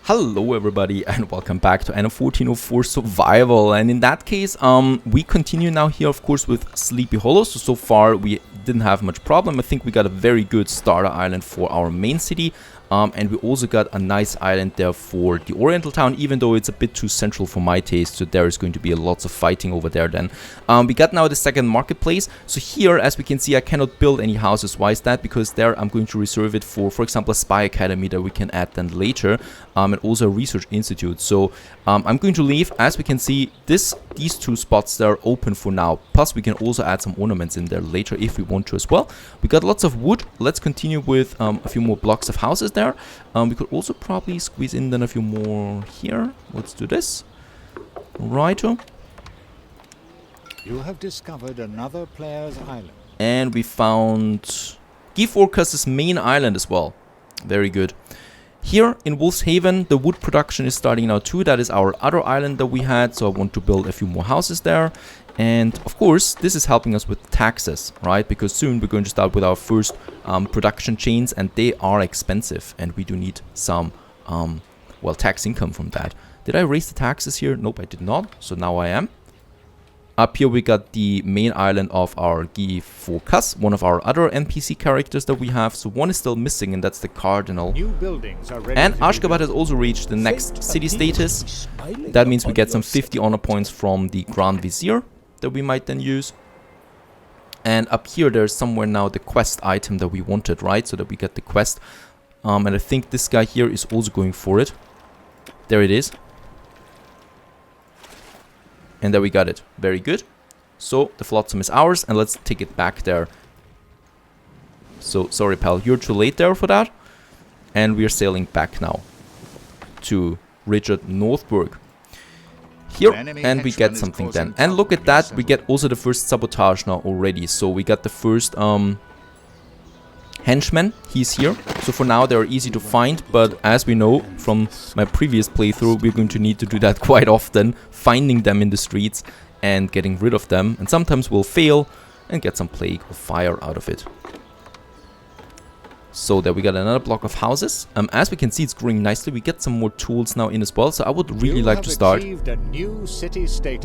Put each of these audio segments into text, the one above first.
Hello everybody and welcome back to Anno 1404 Survival, and in that case we continue now here of course with Sleepy Hollow. So far we didn't have much problem. I think we got a very good starter island for our main city, and we also got a nice island there for the Oriental town, even though it's a bit too central for my taste, so there is going to be lots of fighting over there then. We got now the second marketplace. So here, as we can see, I cannot build any houses. Why is that? Because there I'm going to reserve it for example, a spy academy that we can add then later, and also a research institute. So I'm going to leave, as we can see, these two spots that are open for now. Plus we can also add some ornaments in there later if we want to as well. We got lots of wood. Let's continue with a few more blocks of houses there. We could also probably squeeze in then a few more here. Let's do this. Righto. You have discovered another player's island. And we found Giforcas's main island as well. Very good. Here in Wolf's Haven, the wood production is starting now too. That is our other island that we had, so I want to build a few more houses there. And of course, this is helping us with taxes, right? Because soon we're going to start with our first production chains, and they are expensive, and we do need some, well, tax income from that. Did I raise the taxes here? Nope, I did not. So now I am. Up here we got the main island of our Giforcas, one of our other NPC characters that we have. So one is still missing, and that's the Cardinal. New buildings are ready. And Ashgabat has also reached the next city status. That means we get some 50 honor points from the Grand Vizier that we might then use. And up here there's somewhere now the quest item that we wanted, right? So that we get the quest. And I think this guy here is also going for it. There it is. And there we got it. Very good. So the flotsam is ours, and let's take it back there. So sorry pal, you're too late there for that. And we are sailing back now to Richard Northburg. Here, and we get something then. And look at that, we get also the first sabotage now already. So we got the first henchman. He's here. So for now they are easy to find, but as we know from my previous playthrough, we're going to need to do that quite often, finding them in the streets and getting rid of them. And sometimes we'll fail and get some plague or fire out of it. So there we got another block of houses. As we can see, it's growing nicely. We get some more tools now in as well. So I would really like to start.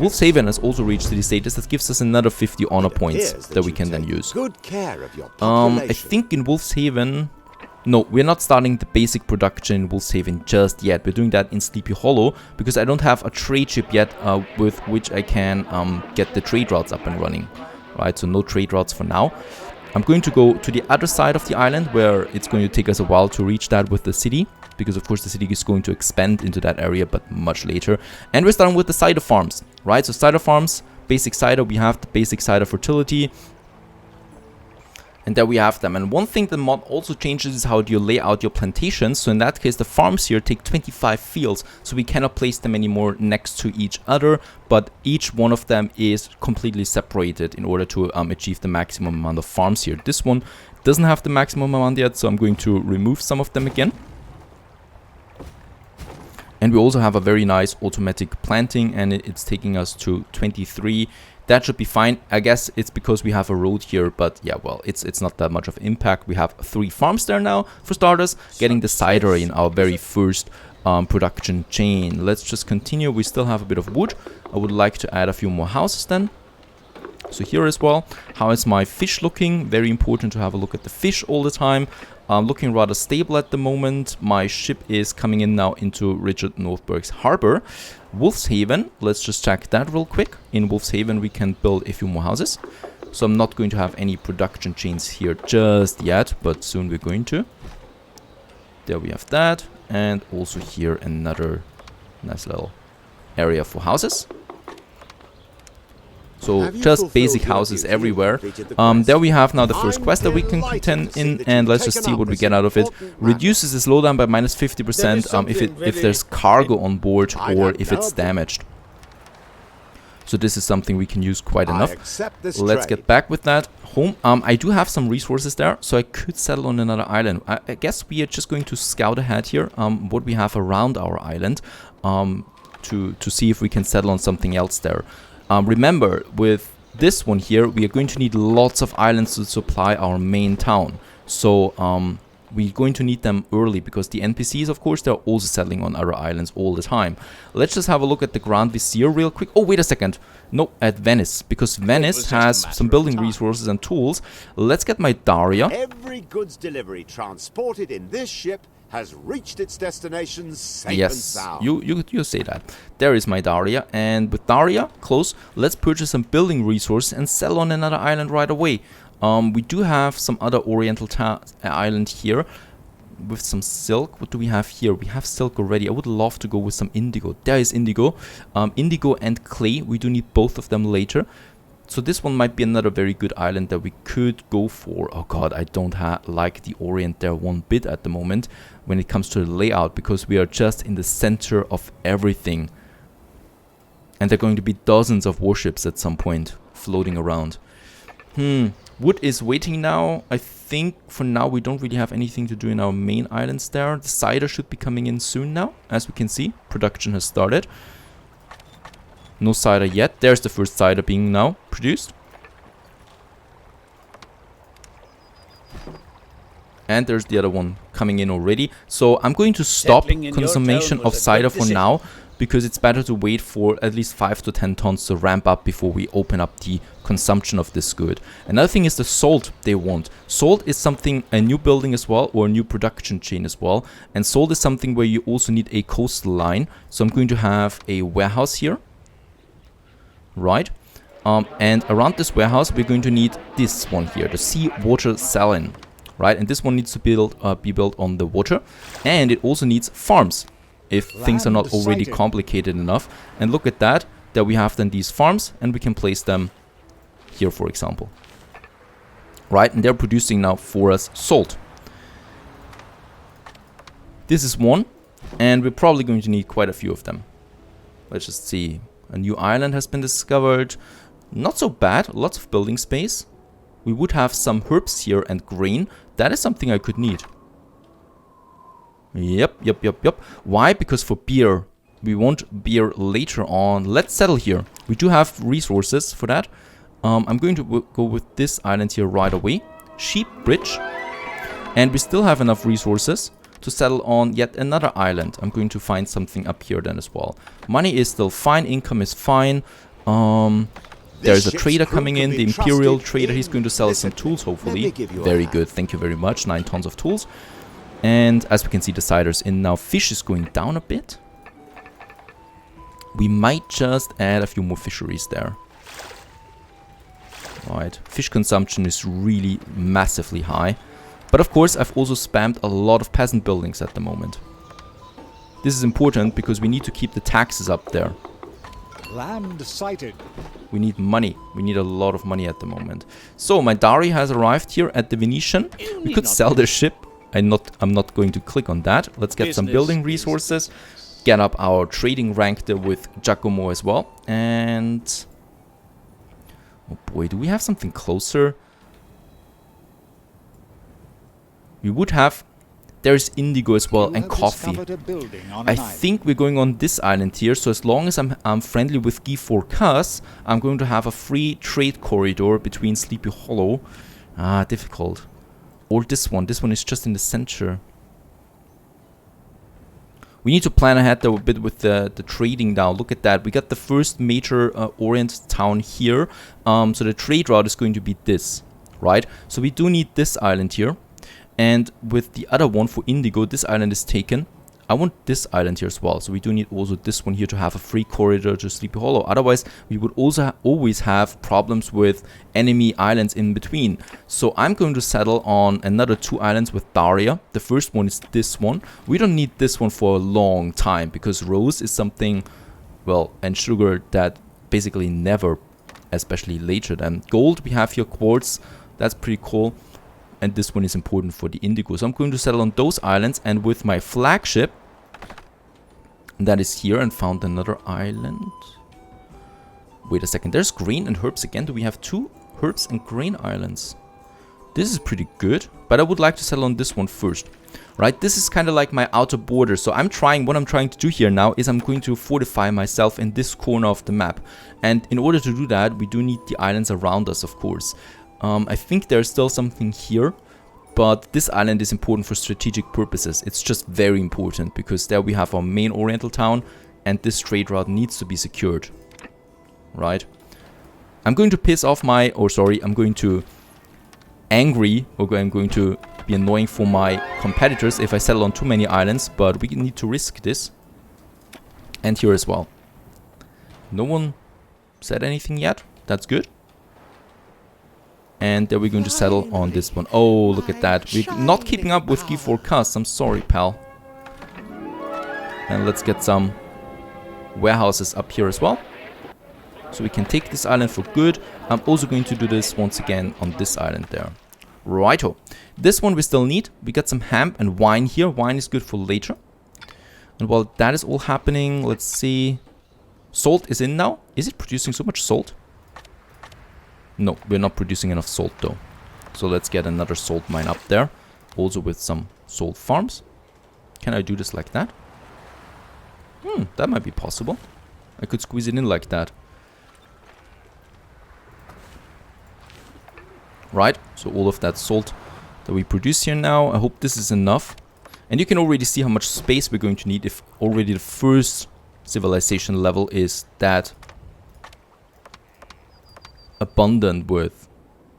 Wolf's Haven has also reached city status. That gives us another 50 honor points that we can then use. Good care of your I think in Wolf's Haven... No, we're not starting the basic production in Wolf's Haven just yet. We're doing that in Sleepy Hollow because I don't have a trade ship yet with which I can get the trade routes up and running. Right, so no trade routes for now. I'm going to go to the other side of the island where it's going to take us a while to reach that with the city, because of course the city is going to expand into that area, but much later. And we're starting with the Cider Farms, right? So Cider Farms, basic cider, we have the basic cider fertility. And there we have them. And one thing the mod also changes is how do you lay out your plantations. So in that case, the farms here take 25 fields. So we cannot place them anymore next to each other, but each one of them is completely separated in order to achieve the maximum amount of farms here. This one doesn't have the maximum amount yet, so I'm going to remove some of them again. And we also have a very nice automatic planting, and it's taking us to 23. That should be fine. I guess it's because we have a road here, but yeah, well, it's not that much of impact. We have 3 farms there now, for starters, getting the cider in our very first production chain. Let's just continue. We still have a bit of wood. I would like to add a few more houses then. So here as well, how is my fish looking? Very important to have a look at the fish all the time. Looking rather stable at the moment. My ship is coming in now into Richard Northburg's harbor. Wolf's Haven, let's just check that real quick. In Wolf's Haven we can build a few more houses. So I'm not going to have any production chains here just yet, but soon we're going to. There we have that. And also here another nice little area for houses. So just basic houses everywhere. There we have now the first quest that we can contend in, and let's just see what we get out of it. Reduces the slowdown by minus 50% if there's cargo on board or if it's damaged. So this is something we can use quite enough. Let's get back with that. Home. I do have some resources there, so I could settle on another island. I guess we are just going to scout ahead here what we have around our island to see if we can settle on something else there. Remember, with this one here, we are going to need lots of islands to supply our main town. So we're going to need them early because the NPCs, of course, they're also settling on other islands all the time. Let's just have a look at the Grand Vizier real quick. Oh, wait a second. No, at Venice, because Venice has some building resources and tools. Let's get my Daria. Every goods delivery transported in this ship has reached its destination safe and Yes, sound. you say that. There is my Daria, and with Daria close, let's purchase some building resources and sell on another island right away. We do have some other Oriental island here with some silk. What do we have here? We have silk already. I would love to go with some indigo. There is indigo. Indigo and clay. We do need both of them later. So this one might be another very good island that we could go for. Oh god, I don't like the Orient there one bit at the moment when it comes to the layout, because we are just in the center of everything. And there are going to be dozens of warships at some point floating around. Wood is waiting now. I think for now we don't really have anything to do in our main islands there. The cider should be coming in soon now. As we can see, production has started. No cider yet. There's the first cider being now produced. And there's the other one coming in already. So I'm going to stop consumption of cider for now, because it's better to wait for at least 5 to 10 tons to ramp up before we open up the consumption of this good. Another thing is the salt they want. Salt is something, a new building as well, or a new production chain as well. And salt is something where you also need a coastal line. So I'm going to have a warehouse here. Right. And around this warehouse we're going to need this one here, the seawater salon. Right, and this one needs to be built on the water. And it also needs farms, if things are not already complicated enough. And look at that, there we have then these farms, and we can place them here, for example. Right, and they're producing now for us salt. This is one, and we're probably going to need quite a few of them. Let's just see. A new island has been discovered. Not so bad, lots of building space. We would have some herbs here and grain. That is something I could need. Yep. Why? Because for beer, we want beer later on. Let's settle here. We do have resources for that. I'm going to go with this island here right away. Sheep Bridge. And we still have enough resources to settle on yet another island. I'm going to find something up here then as well. Money is still fine. Income is fine. There's a trader coming in, the Imperial Trader. He's going to sell us some tools, hopefully. Very good. Thank you very much. 9 tons of tools. And as we can see, the cider's in now. Fish is going down a bit. We might just add a few more fisheries there. Right. Fish consumption is really massively high. But of course, I've also spammed a lot of peasant buildings at the moment. This is important because we need to keep the taxes up there. Land sighted. We need money. We need a lot of money at the moment. So my Dari has arrived here at the Venetian. We could sell the ship. I'm not going to click on that. Let's get some building resources. Get up our trading rank there with Giacomo as well. And oh boy, do we have something closer? We would have. There's indigo as well and coffee. I think we're going on this island here. So as long as I'm friendly with Guy Forcas, I'm going to have a free trade corridor between Sleepy Hollow. Difficult. Or this one. This one is just in the center. We need to plan ahead though a bit with the trading now. Look at that. We got the first major Orient town here. So the trade route is going to be this, right? So we do need this island here. And with the other one for indigo, this island is taken. I want this island here as well. So we do need also this one here to have a free corridor to Sleepy Hollow. Otherwise, we would also always have problems with enemy islands in between. So I'm going to settle on another 2 islands with Daria. The first one is this one. We don't need this one for a long time because rose is something, well, and sugar that basically never, especially later than gold. We have here quartz. That's pretty cool. And this one is important for the indigo. So I'm going to settle on those islands. And with my flagship, that is here, and found another island. Wait a second. There's grain and herbs again. Do we have 2 herbs and grain islands? This is pretty good. But I would like to settle on this one first. Right? This is kind of like my outer border. So what I'm trying to do here now is I'm going to fortify myself in this corner of the map. And in order to do that, we do need the islands around us, of course. I think there's still something here. But this island is important for strategic purposes. It's just very important because there we have our main Oriental town and this trade route needs to be secured. Right? I'm going to piss off my... Or sorry, I'm going to... Angry, or I'm going to be annoying for my competitors if I settle on too many islands, but we need to risk this. And here as well. No one said anything yet. That's good. And then we're going to settle on this one. Oh, look at that. We're not keeping up with key forecasts. I'm sorry, pal. And let's get some warehouses up here as well. So we can take this island for good. I'm also going to do this once again on this island there. Righto. This one we still need. We got some hemp and wine here. Wine is good for later. And while that is all happening, let's see. Salt is in now. Is it producing so much salt? No, we're not producing enough salt though. So let's get another salt mine up there. Also with some salt farms. Can I do this like that? That might be possible. I could squeeze it in like that. Right, so all of that salt that we produce here now. I hope this is enough. And you can already see how much space we're going to need if already the first civilization level is that abundant with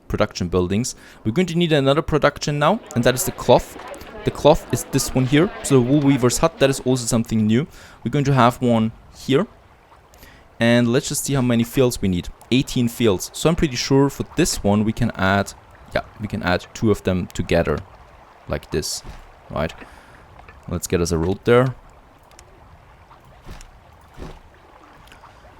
production buildings. We're going to need another production now, and that is the cloth. The cloth is this one here. So the wool weaver's hut, that is also something new. We're going to have one here. And let's just see how many fields we need. 18 fields. So I'm pretty sure for this one we can add, yeah, we can add 2 of them together. Like this, right? Let's get us a road there.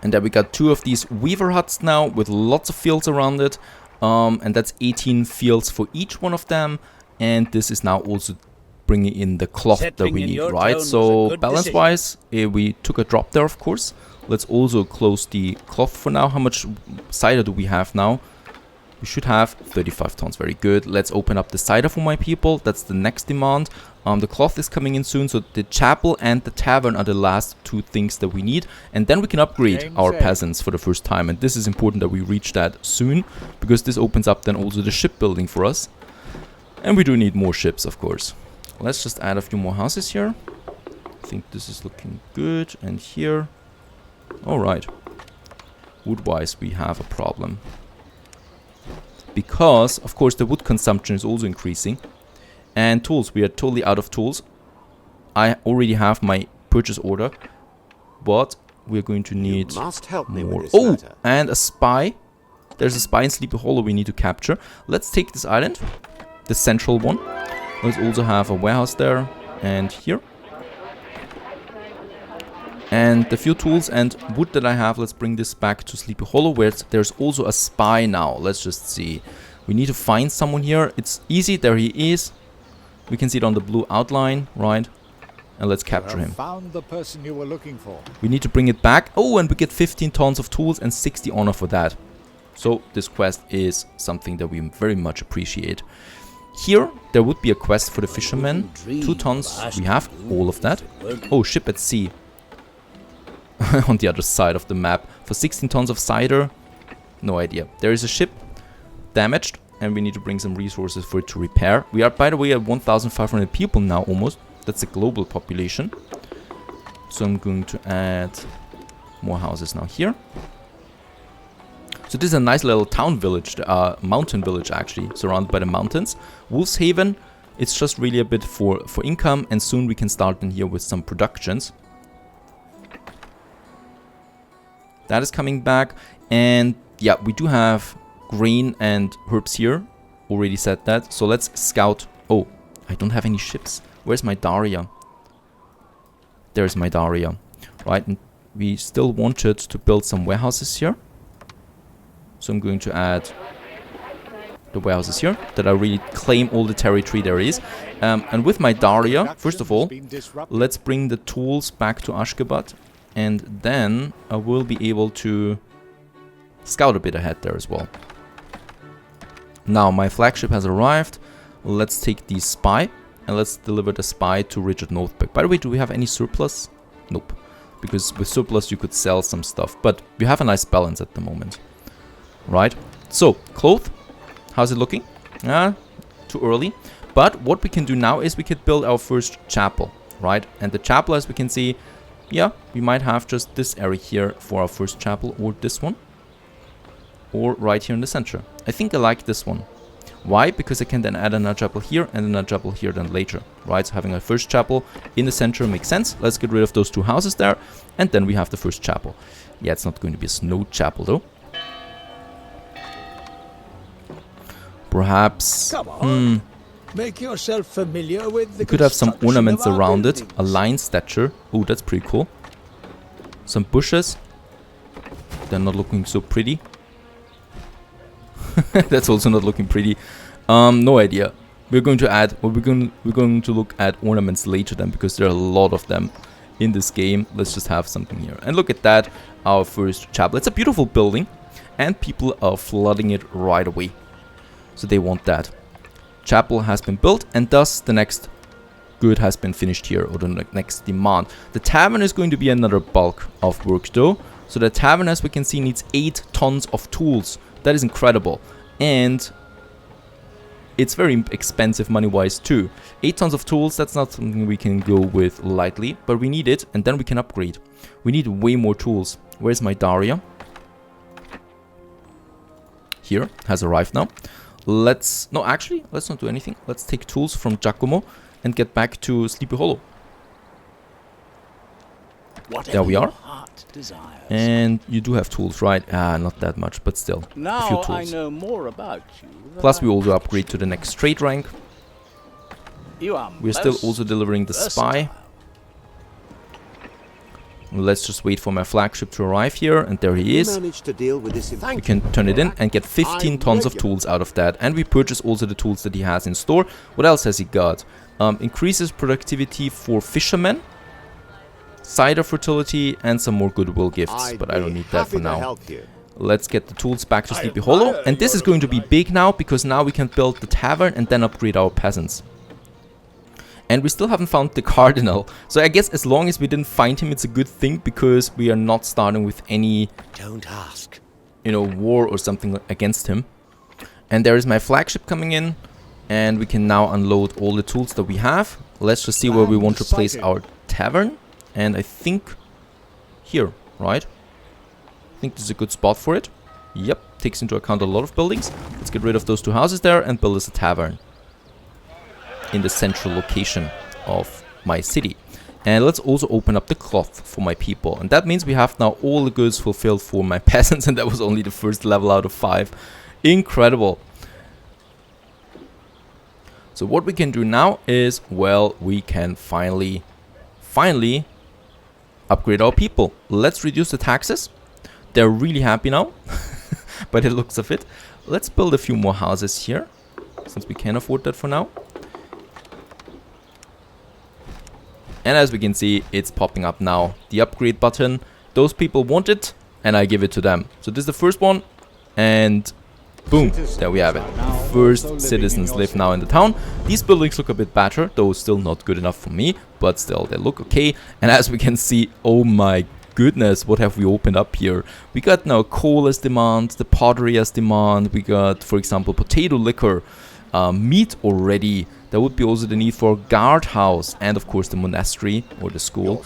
And then we got 2 of these weaver huts now with lots of fields around it. And that's 18 fields for each one of them. And this is now also bringing in the cloth that we need, right? So balance-wise, we took a drop there, of course. Let's also close the cloth for now. How much cider do we have now? We should have 35 tons. Very good. Let's open up the cider for my people. That's the next demand. The cloth is coming in soon. So the chapel and the tavern are the last 2 things that we need. And then we can upgrade our peasants for the first time. And this is important that we reach that soon. Because this opens up then also the shipbuilding for us. And we do need more ships, of course. Let's just add a few more houses here. I think this is looking good. And here. Alright. Wood-wise, we have a problem. Because, of course, the wood consumption is also increasing. And tools, we are totally out of tools. I already have my purchase order. But we're going to need more. Oh, and a spy. There's a spy in Sleepy Hollow we need to capture. Let's take this island. The central one. Let's also have a warehouse there. And here. And the few tools and wood that I have, let's bring this back to Sleepy Hollow, where there's also a spy now. Let's just see. We need to find someone here. It's easy. There he is. We can see it on the blue outline, right? And let's capture him. Found the person you were looking for. We need to bring it back. Oh, and we get 15 tons of tools and 60 honor for that. So this quest is something that we very much appreciate. Here, there would be a quest for the fishermen. 2 tons. We have all of that. Oh, ship at sea. On the other side of the map. For 16 tons of cider. No idea. There is a ship damaged. And we need to bring some resources for it to repair. We are, by the way, at 1,500 people now almost. That's a global population. So I'm going to add more houses now here. So this is a nice little town village. Mountain village actually. Surrounded by the mountains. Wolf's Haven. It's just really a bit for income. And soon we can start in here with some productions. That is coming back. And yeah, we do have grain and herbs here. Already said that. So let's scout. Oh, I don't have any ships. Where's my Daria? There's my Daria. Right, and we still wanted to build some warehouses here. So I'm going to add the warehouses here. That I really claim all the territory there is. And with my Daria, first of all, let's bring the tools back to Ashgabat. And then I will be able to scout a bit ahead there as well. Now my flagship has arrived. Let's take the spy. And let's deliver the spy to Richard Northbeck. By the way, do we have any surplus? Nope. Because with surplus you could sell some stuff. But we have a nice balance at the moment. Right. So, cloth. How's it looking? Too early. But what we can do now is we could build our first chapel, right? And the chapel, as we can see, yeah, we might have just this area here for our first chapel, or this one, or right here in the center. I think I like this one. Why? Because I can then add another chapel here and another chapel here then later, right? So having a first chapel in the center makes sense. Let's get rid of those 2 houses there, and then we have the first chapel. Yeah, it's not going to be a snow chapel though. Perhaps, Come on. Make yourself familiar with the could have some construction ornaments of our around it. buildings. A line statue. Oh, that's pretty cool. Some bushes. They're not looking so pretty. That's also not looking pretty. No idea. We're going to add, or we're going to look at ornaments later then, because there are a lot of them in this game. Let's just have something here. And look at that, our first chapel. It's a beautiful building, and people are flooding it right away. So they want that. Chapel has been built, and thus the next good has been finished here, or the next demand. The tavern is going to be another bulk of work though. So the tavern, as we can see, needs 8 tons of tools. That is incredible. And it's very expensive money-wise too. 8 tons of tools, that's not something we can go with lightly, but we need it, and then we can upgrade. We need way more tools. Where's my Daria? Here, has arrived now. Let's not do anything. Let's take tools from Giacomo and get back to Sleepy Hollow. There we are. And you do have tools, right? Not that much, but still, a few tools. I know more about you. Plus, we also upgrade to the next trade rank. We're still also delivering the spy. Let's just wait for my flagship to arrive here, and there he is. We can turn it in and get 15 tons of tools out of that. And we purchase also the tools that he has in store. What else has he got? Increases productivity for fishermen, cider fertility, and some more goodwill gifts. But I don't need that for now. Let's get the tools back to Sleepy Hollow. And this is going to be big now, because now we can build the tavern and then upgrade our peasants. And we still haven't found the cardinal. So I guess as long as we didn't find him, it's a good thing, because we are not starting with any, Don't ask. war or something against him. And there is my flagship coming in, and we can now unload all the tools that we have. Let's just see where we want to place our tavern. And I think here, right? I think this is a good spot for it. Yep, takes into account a lot of buildings. Let's get rid of those 2 houses there and build us a tavern in the central location of my city. And let's also open up the cloth for my people. And that means we have now all the goods fulfilled for my peasants, and that was only the first level out of 5. Incredible. So what we can do now is, well, we can finally upgrade our people. Let's reduce the taxes. They're really happy now by the looks of it. Let's build a few more houses here, since we can afford that for now. And as we can see, it's popping up now, the upgrade button. Those people want it, and I give it to them. So this is the first one, and boom, there we have it. First citizens live now in the town. These buildings look a bit better, though still not good enough for me, but still they look okay. And as we can see, oh my goodness, what have we opened up here? We got now coal as demand, the pottery as demand. We got, for example, potato liquor, meat already. There would be also the need for a guardhouse, and of course the monastery or the school.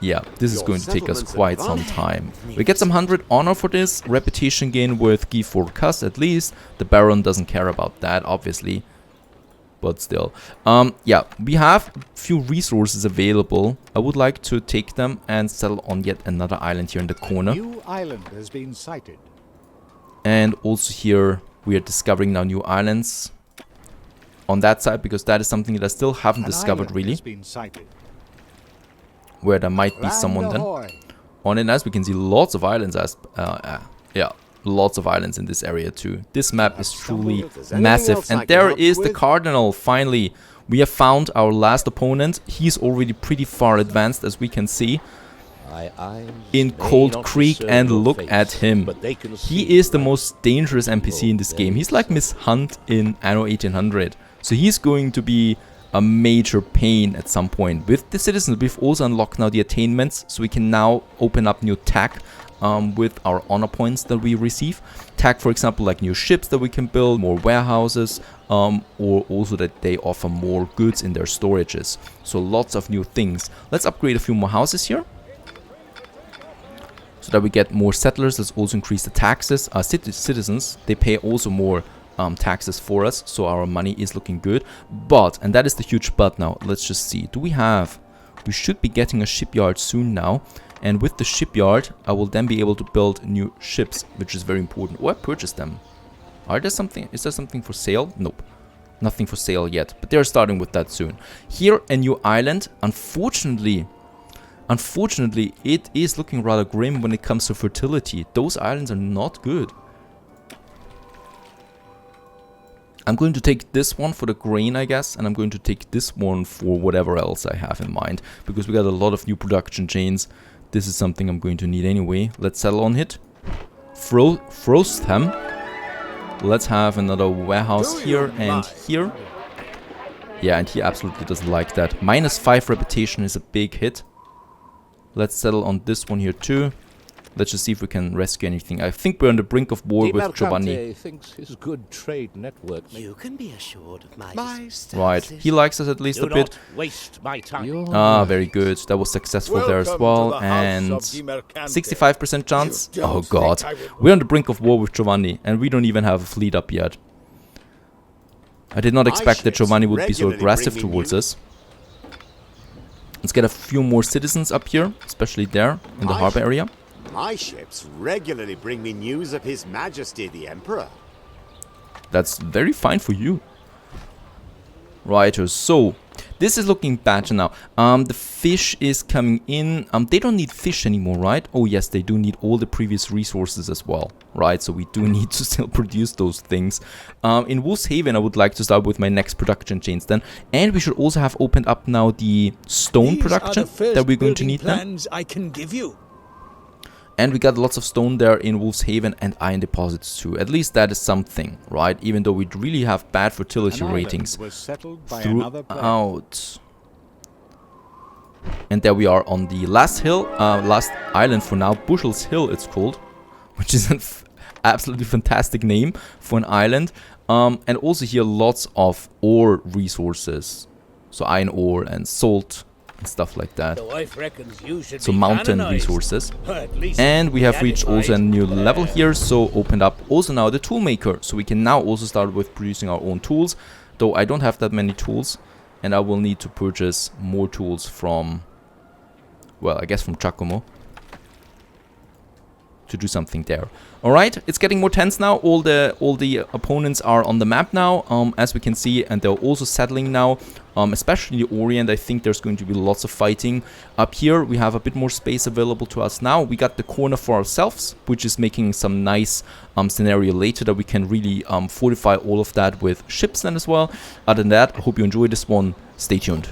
Yeah, this is going to take us quite some time. We get some 100 honor for this, reputation gain with Guy for Cuss at least. The Baron doesn't care about that, obviously, but still. Yeah, we have a few resources available. I would like to take them and settle on yet another island here in the corner. A new island has been sighted. And also here we are discovering now new islands on that side, because that is something that I still haven't discovered really, where there might be someone then on it. As we can see, lots of islands, as yeah, lots of islands in this area too. This map is truly massive. And there is the cardinal. Finally, we have found our last opponent. He's already pretty far advanced, as we can see, in Cold Creek, and look at him. He is the most dangerous NPC in this game. He's like Miss Hunt in Anno 1800. So he's going to be a major pain at some point. With the citizens, we've also unlocked now the attainments, so we can now open up new tech with our honor points that we receive. Tag, for example, like new ships that we can build, more warehouses, or also that they offer more goods in their storages. So lots of new things. Let's upgrade a few more houses here, so that we get more settlers. Let's also increase the taxes. Citizens, they pay also more taxes for us, so our money is looking good. But, and that is the huge but now, let's just see. Do we have... We should be getting a shipyard soon now. And with the shipyard, I will then be able to build new ships, which is very important. Oh, I purchased them. Are there something... Is there something for sale? Nope. Nothing for sale yet. But they're starting with that soon. Here, a new island. Unfortunately, it is looking rather grim when it comes to fertility. Those islands are not good. I'm going to take this one for the grain, I guess, and I'm going to take this one for whatever else I have in mind, because we got a lot of new production chains. This is something I'm going to need anyway. Let's settle on it. Frostham. Let's have another warehouse here and here. Yeah, and he absolutely doesn't like that. -5 reputation is a big hit. Let's settle on this one here too. Let's just see if we can rescue anything. I think we're on the brink of war with Giovanni. Thinks his good trade network. You can be assured of my Right, he likes us at least a bit. Waste my time. Ah, very good. That was successful there as well. And 65% chance. Oh god. We're on the brink of war with Giovanni, and we don't even have a fleet up yet. I did not expect that Giovanni would be so aggressive towards us. Let's get a few more citizens up here, especially there in the harbor area. My ships regularly bring me news of His Majesty the Emperor. That's very fine for you. Right, so this is looking better now. The fish is coming in. They don't need fish anymore, right? Oh yes, they do need all the previous resources as well, right? So we do need to still produce those things. In Wolf's Haven, I would like to start with my next production chains then, and we should also have opened up now the stone production that we're going to need then. I can give you. And we got lots of stone there in Wolf's Haven and iron deposits too. At least that is something, right? Even though we really have bad fertility ratings throughout. And there we are on the last hill, last island for now. Bushel's Hill it's called, which is an absolutely fantastic name for an island. And also here lots of ore resources. So iron ore and salt. Stuff like that. So mountain resources. And we have reached also a new level here, so opened up also now the tool maker, so we can now also start with producing our own tools, though I don't have that many tools, and I will need to purchase more tools from, well, I guess from Giacomo to do something there. Alright, it's getting more tense now. All the opponents are on the map now, as we can see, and they're also settling now. Especially in the Orient, I think there's going to be lots of fighting. Up here, we have a bit more space available to us now. We got the corner for ourselves, which is making some nice scenario later that we can really fortify all of that with ships then as well. Other than that, I hope you enjoyed this one. Stay tuned.